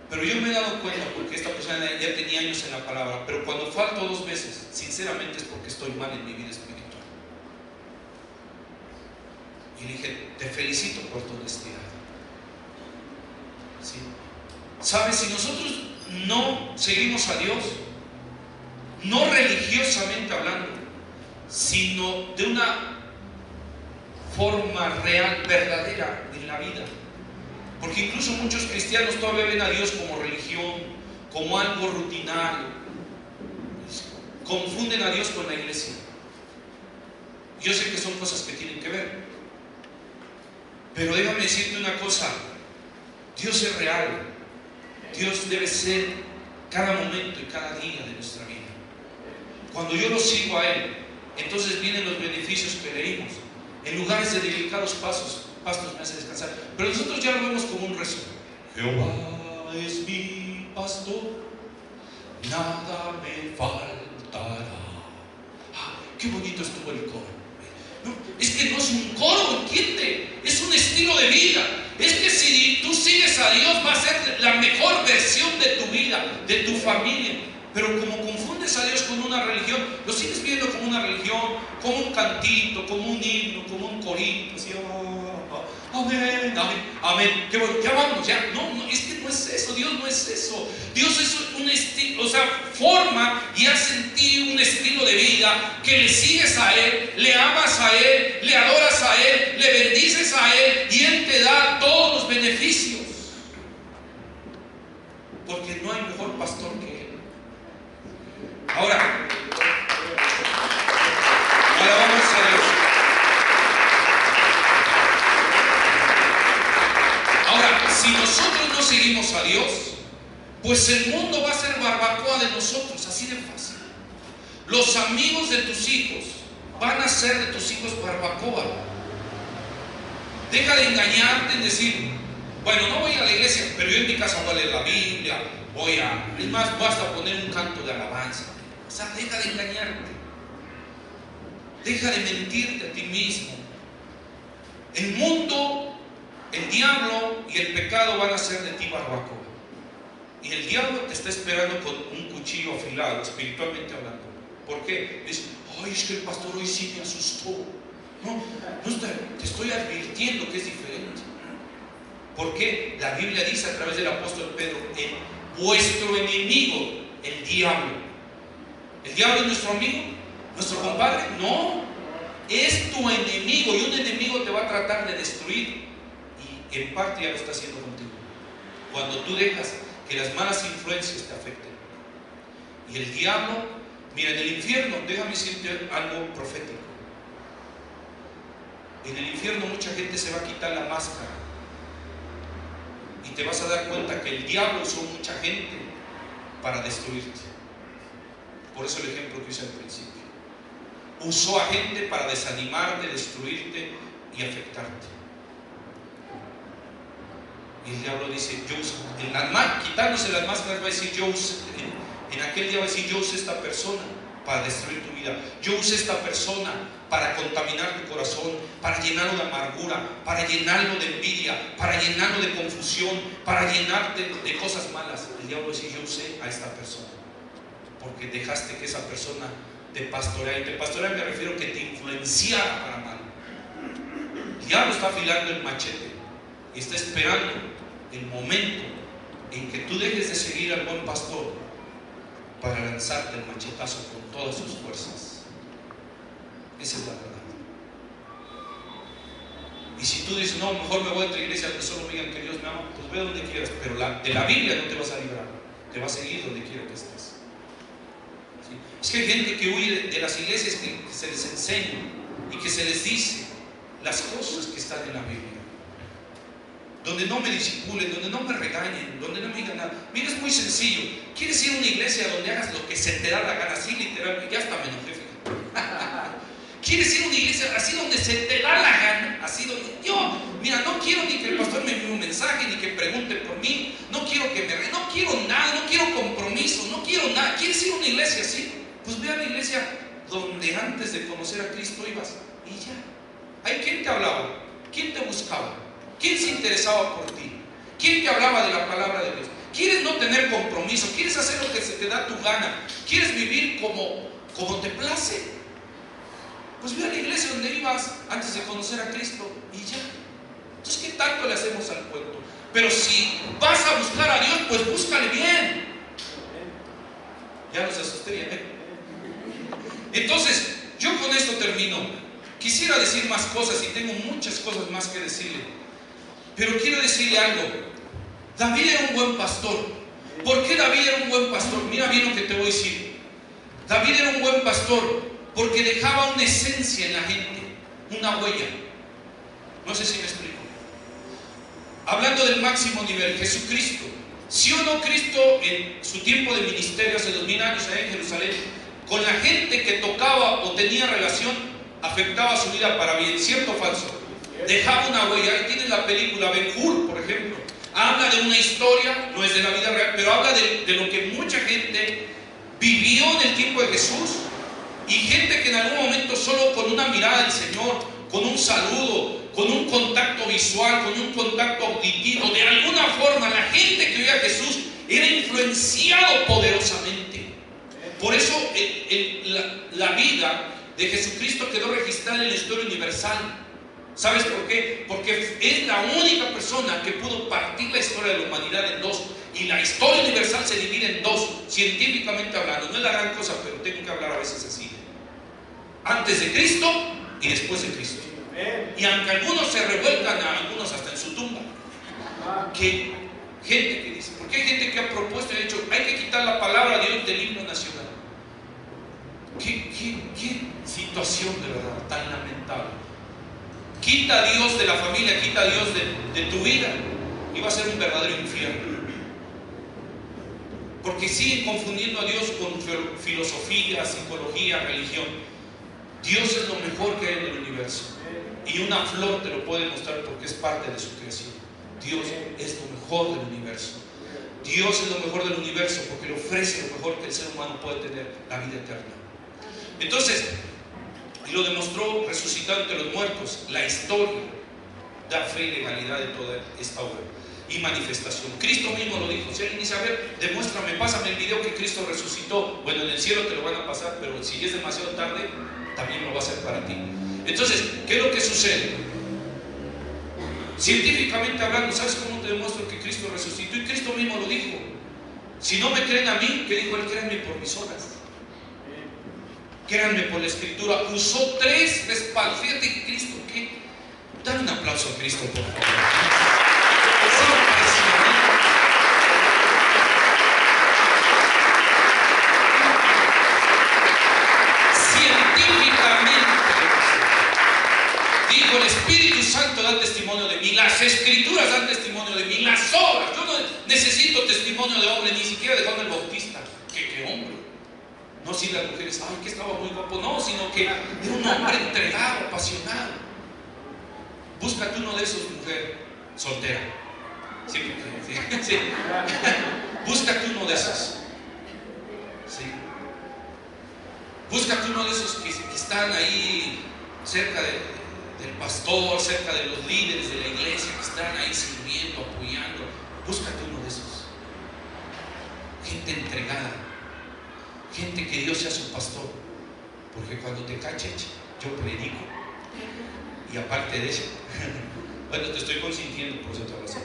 pero yo me he dado cuenta, porque esta persona ya tenía años en la palabra, pero cuando falto 2 veces, sinceramente es porque estoy mal en mi vida espiritual. Y le dije, te felicito por tu honestidad. ¿Sí? ¿Sabes? Si nosotros no seguimos a Dios, no religiosamente hablando, sino de una forma real, verdadera en la vida, porque incluso muchos cristianos todavía ven a Dios como religión, como algo rutinario, confunden a Dios con la iglesia. Yo sé que son cosas que tienen que ver, pero déjame decirte una cosa, Dios es real, Dios debe ser cada momento y cada día de nuestra vida. Cuando yo lo sigo a Él, entonces vienen los beneficios que leímos. En lugares de delicados pastos me hace descansar. Pero nosotros ya lo vemos como un rezo. Jehová es mi pastor, nada me faltará. Qué bonito estuvo el coro. No, es que no es un coro, ¿entiende? Es un estilo de vida. Es que si tú sigues a Dios, va a ser la mejor versión de tu vida, de tu familia. Pero como confundes a Dios con una religión, lo sigues viendo como una religión, como un cantito, como un himno, como un corito, así, amén, amén, amén. Que bueno, ya vamos, ya. No, es que no es eso. Dios no es eso. Dios es un estilo, o sea, forma y hace en ti un estilo de vida que le sigues a Él, le amas a Él, le adoras a Él, le bendices a Él y Él te da todos los beneficios. Porque no hay mejor pastor que Él. Ahora, alabamos a Dios. Ahora, si nosotros no seguimos a Dios, pues el mundo va a ser barbacoa de nosotros, así de fácil. Los amigos de tus hijos van a ser de tus hijos barbacoa. Deja de engañarte en decir, bueno, no voy a la iglesia, pero yo en mi casa voy a leer la Biblia, es más, basta poner un canto de alabanza. O sea, deja de engañarte. Deja de mentirte a ti mismo. El mundo, el diablo y el pecado van a hacer de ti barbacoa. Y el diablo te está esperando con un cuchillo afilado, espiritualmente hablando. ¿Por qué? Dice, ay, es que el pastor hoy sí me asustó. No, te estoy advirtiendo que es diferente. ¿Por qué? La Biblia dice a través del apóstol Pedro, vuestro enemigo, el diablo. ¿El diablo es nuestro amigo? ¿Nuestro compadre? No. Es tu enemigo y un enemigo te va a tratar de destruir. Y en parte ya lo está haciendo contigo. Cuando tú dejas que las malas influencias te afecten. Y el diablo, mira, en el infierno, déjame decirte algo profético. En el infierno mucha gente se va a quitar la máscara. Y te vas a dar cuenta que el diablo usó mucha gente para destruirte. Por eso el ejemplo que hice al principio. Usó a gente para desanimarte, destruirte y afectarte. Y el diablo dice, yo uso, quitándose las máscaras va a decir, en aquel día va a decir, yo usé esta persona para destruir tu vida. Yo usé esta persona para contaminar tu corazón, para llenarlo de amargura, para llenarlo de envidia, para llenarlo de confusión, para llenarte de cosas malas. El diablo va a decir, yo usé a esta persona porque dejaste que esa persona te pastoreara. Y te pastoreara me refiero a que te influenciara para mal. El diablo está afilando el machete y está esperando el momento en que tú dejes de seguir al buen pastor para lanzarte el machetazo con todas sus fuerzas. Esa es la verdad. Y si tú dices, no, mejor me voy a otra iglesia donde solo me digan que Dios me ama, pues ve donde quieras, pero de la Biblia no te vas a librar, te vas a seguir donde quiera que estés. ¿Sí? Es que hay gente que huye de las iglesias que se les enseña y que se les dice las cosas que están en la Biblia. Donde no me discipulen, donde no me regañen, donde no me digan nada. Mira, es muy sencillo. ¿Quieres ir a una iglesia donde hagas lo que se te da la gana? Así literalmente, ya hasta me enojé, fíjate. ¿Quieres ir a una iglesia así donde se te da la gana? Así donde mira, no quiero ni que el pastor me envíe un mensaje, ni que pregunte por mí, no quiero que no quiero nada, no quiero compromiso, no quiero nada. ¿Quieres ir a una iglesia así? Pues ve a la iglesia donde antes de conocer a Cristo ibas y ya. ¿Hay quién te hablaba? ¿Quién te buscaba? ¿Quién se interesaba por ti? ¿Quién te hablaba de la palabra de Dios? ¿Quieres no tener compromiso? ¿Quieres hacer lo que se te da tu gana? ¿Quieres vivir como te place? Pues ve a la iglesia donde ibas antes de conocer a Cristo y ya. Entonces, ¿qué tanto le hacemos al cuento? Pero si vas a buscar a Dios, pues búscale bien. Ya los asusté, ¿eh? Entonces, yo con esto termino. Quisiera decir más cosas y tengo muchas cosas más que decirle. Pero quiero decirle algo. David era un buen pastor. ¿Por qué David era un buen pastor? Mira bien lo que te voy a decir. David era un buen pastor porque dejaba una esencia en la gente, una huella. No sé si me explico. Hablando del máximo nivel, Jesucristo. ¿Sí o no Cristo en su tiempo de ministerio hace 2000 años allá en Jerusalén, con la gente que tocaba o tenía relación, afectaba su vida para bien? ¿Cierto o falso? Dejaba una huella. Ahí tienes la película Ben-Hur, por ejemplo. Habla de una historia, no es de la vida real, pero habla de lo que mucha gente vivió en el tiempo de Jesús Y gente que en algún momento solo con una mirada del Señor, con un saludo, con un contacto visual, con un contacto auditivo, de alguna forma la gente que oía a Jesús era influenciado poderosamente. Por eso la vida de Jesucristo quedó registrada en la historia universal. ¿Sabes por qué? Porque es la única persona que pudo partir la historia de la humanidad en dos. Y la historia universal se divide en dos, científicamente hablando. No es la gran cosa, pero tengo que hablar a veces así. Antes de Cristo y después de Cristo. Y aunque algunos se revuelcan, a algunos hasta en su tumba. Que gente que dice, porque hay gente que ha propuesto y ha dicho, hay que quitar la palabra de Dios del himno nacional. ¿Qué situación de verdad tan lamentable? Quita a Dios de la familia, quita a Dios de tu vida y va a ser un verdadero infierno. Porque siguen confundiendo a Dios con filosofía, psicología, religión. Dios es lo mejor que hay en el universo. Y una flor te lo puede mostrar porque es parte de su creación. Dios es lo mejor del universo. Dios es lo mejor del universo porque le ofrece lo mejor que el ser humano puede tener, la vida eterna. Entonces, y lo demostró resucitado entre los muertos. La historia da fe y legalidad de toda esta obra y manifestación. Cristo mismo lo dijo. Si alguien dice, a ver, demuéstrame, pásame el video que Cristo resucitó. Bueno, en el cielo te lo van a pasar, pero si es demasiado tarde, también lo va a hacer para ti. Entonces, ¿qué es lo que sucede? Científicamente hablando, ¿sabes cómo te demuestro que Cristo resucitó? Y Cristo mismo lo dijo. Si no me creen a mí, ¿qué dijo él? Créanme por mis obras. Créanme por la Escritura. Usó 3 respaldos. Fíjate que Cristo, ¿qué? Dale un aplauso a Cristo, por favor. Científicamente dijo, el Espíritu Santo da testimonio de mí, las Escrituras dan testimonio de mí, las obras. Yo no necesito testimonio de hombre, ni siquiera de Juan el Bautista. ¿Qué hombre? No si las mujeres, ay, que estaba muy guapo, no, sino que era un hombre entregado, apasionado. Búscate uno de esos, mujer soltera. Sí. Búscate uno de esos. Sí. Búscate uno de esos que están ahí cerca del pastor, cerca de los líderes de la iglesia, que están ahí sirviendo, apoyando. Búscate uno de esos. Gente entregada. Gente que Dios sea su pastor. Porque cuando te cachen, yo predico. Y aparte de eso, bueno, te estoy consintiendo, por eso te hablo así.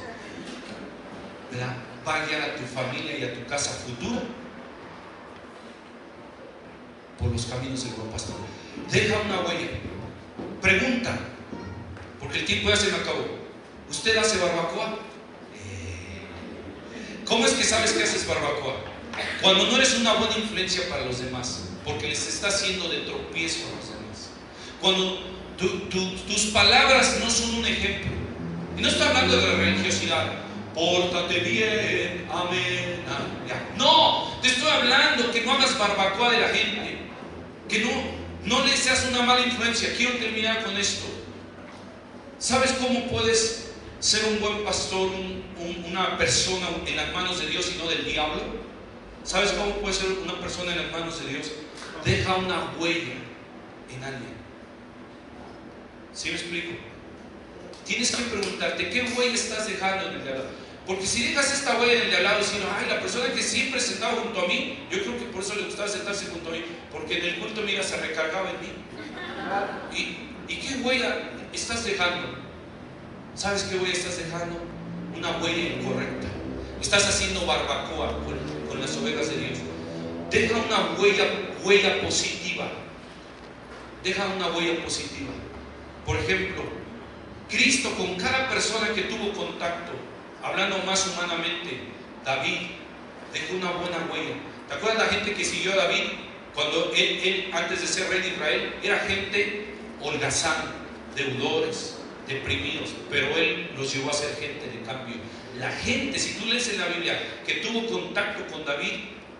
Va a guiar a tu familia y a tu casa futura por los caminos del buen pastor. Deja una huella. Pregunta, porque el tiempo ya se me acabó. ¿Usted hace barbacoa? ¿Cómo es que sabes que haces barbacoa? Cuando no eres una buena influencia para los demás, porque les está haciendo de tropiezo a los demás. Cuando tus palabras no son un ejemplo. Y no estoy hablando de la religiosidad. Pórtate bien, amén. No, te estoy hablando que no hagas barbacoa de la gente, que no le seas una mala influencia. Quiero terminar con esto. ¿Sabes cómo puedes ser un buen pastor, una persona en las manos de Dios y no del diablo? ¿Sabes cómo puedes ser una persona en las manos de Dios? Deja una huella en alguien. ¿Sí me explico? Tienes que preguntarte, ¿qué huella estás dejando en el de al lado? Porque si dejas esta huella en el de al lado diciendo, ay, la persona que siempre sentaba junto a mí, yo creo que por eso le gustaba sentarse junto a mí, porque en el culto, mira, se recargaba en mí. ¿Y qué huella estás dejando? ¿Sabes qué huella estás dejando? Una huella incorrecta. Estás haciendo barbacoa con las ovejas de Dios. Deja una huella positiva. Deja una huella positiva. Por ejemplo, Cristo con cada persona que tuvo contacto, hablando más humanamente, David dejó una buena huella. ¿Te acuerdas la gente que siguió a David? Cuando él antes de ser rey de Israel, era gente holgazán, deudores, deprimidos, pero él los llevó a ser gente de cambio. La gente, si tú lees en la Biblia, que tuvo contacto con David,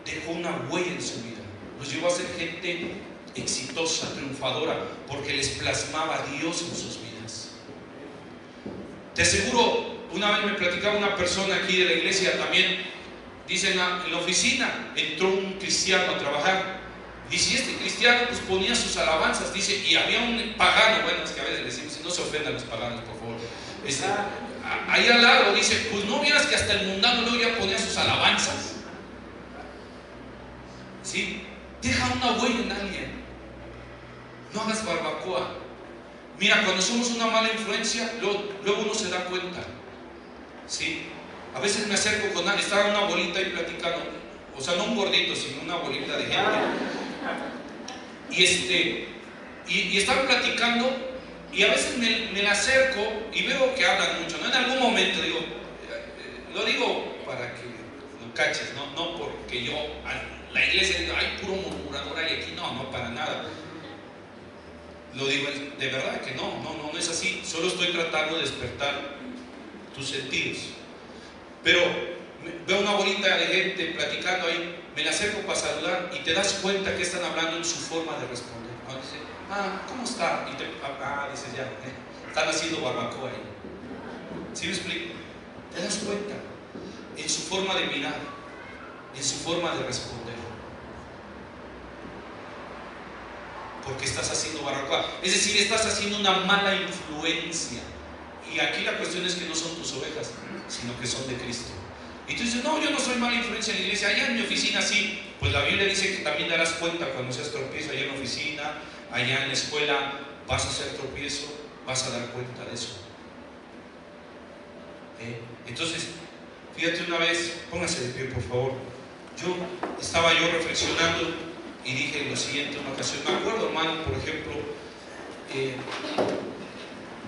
dejó una huella en su vida. Los llevó a ser gente exitosa, triunfadora, porque les plasmaba a Dios en sus vidas. Te aseguro, una vez me platicaba una persona aquí de la iglesia también, dice en la oficina, entró un cristiano a trabajar Y si este cristiano pues ponía sus alabanzas, dice, y había un pagano, bueno, es que a veces decimos, si no se ofendan los paganos, por favor. Ahí al lado dice, pues no vieras que hasta el mundano luego ya ponía sus alabanzas. ¿Sí? Deja una huella en alguien. No hagas barbacoa. Mira, cuando somos una mala influencia, luego uno se da cuenta. ¿Sí? A veces me acerco con alguien, estaba una bolita ahí platicando, o sea, no un gordito, sino una bolita de gente. Y estaban platicando, y a veces me la acerco y veo que hablan mucho, ¿no? En algún momento digo, lo digo para que lo caches, no porque yo a la iglesia digo, ay, puro murmurador hay aquí, no, para nada. Lo digo de verdad que no es así, solo estoy tratando de despertar tus sentidos. Pero veo una bolita de gente platicando ahí, me la acerco para saludar y te das cuenta que están hablando en su forma de responder. Dice, ¿cómo está? Y dices, ya, están haciendo barbacoa ahí. ¿Sí me explico? Te das cuenta en su forma de mirar, en su forma de responder. Porque estás haciendo barbacoa. Es decir, estás haciendo una mala influencia. Y aquí la cuestión es que no son tus ovejas, sino que son de Cristo. Y tú dices, no, yo no soy mala influencia en la iglesia, allá en mi oficina sí. Pues la Biblia dice que también darás cuenta cuando seas tropiezo allá en la oficina, allá en la escuela, vas a hacer tropiezo, vas a dar cuenta de eso. Entonces, fíjate una vez, póngase de pie por favor. Estaba yo reflexionando y dije lo siguiente en una ocasión. Me acuerdo, hermano, por ejemplo,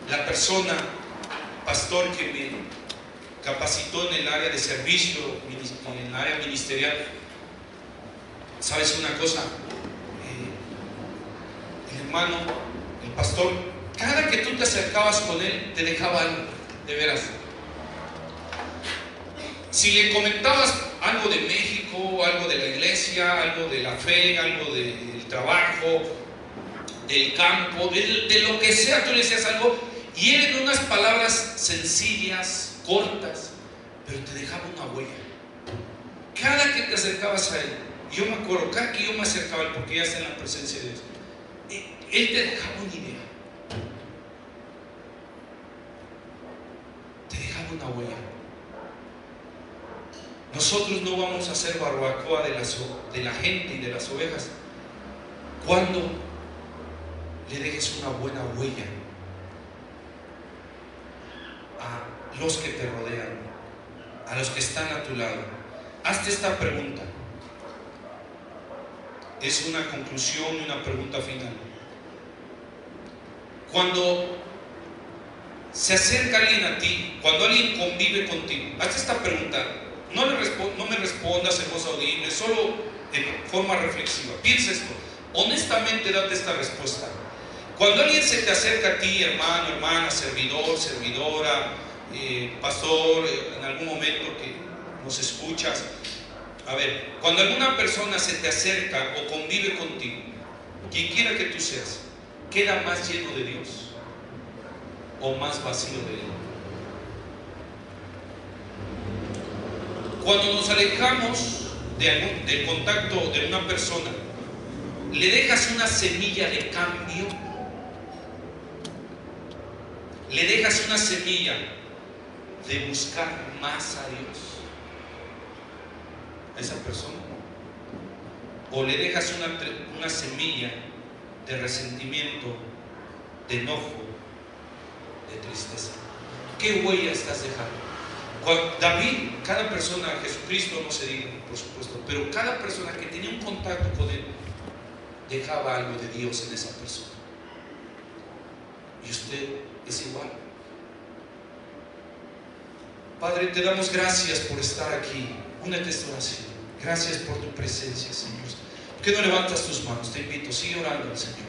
la persona, pastor que me capacitó en el área de servicio, en el área ministerial. ¿Sabes una cosa? El hermano, el pastor, cada que tú te acercabas con él, te dejaba algo, de veras. Si le comentabas algo de México, algo de la iglesia, algo de la fe, algo del trabajo, del campo, de lo que sea, tú le decías algo, y él en unas palabras sencillas, cortas, pero te dejaba una huella. Cada que te acercabas a él, yo me acuerdo, cada que yo me acercaba a él, porque ya está en la presencia de Dios, él te dejaba una idea, te dejaba una huella. Nosotros no vamos a hacer barbacoa de la gente y de las ovejas cuando le dejes una buena huella a los que te rodean, a los que están a tu lado. Hazte esta pregunta. Es una conclusión y una pregunta final. Cuando se acerca alguien a ti, cuando alguien convive contigo, hazte esta pregunta. No me respondas en voz audible, solo en forma reflexiva. Piensa esto. Honestamente, date esta respuesta. Cuando alguien se te acerca a ti, hermano, hermana, servidor, servidora, pastor, en algún momento que nos escuchas, a ver, cuando alguna persona se te acerca o convive contigo, quien quiera que tú seas, ¿queda más lleno de Dios o más vacío de Él? Cuando nos alejamos del contacto de una persona, ¿le dejas una semilla de cambio? ¿Le dejas una semilla de buscar más a Dios a esa persona? ¿O le dejas una semilla de resentimiento, de enojo, de tristeza? ¿Qué huella estás dejando? David, cada persona, Jesucristo no se diga, por supuesto, pero cada persona que tenía un contacto con él dejaba algo de Dios en esa persona. Y usted es igual. Padre, te damos gracias por estar aquí. Únete a esta oración. Gracias por tu presencia, Señor. ¿Por qué no levantas tus manos? Te invito, sigue orando al Señor.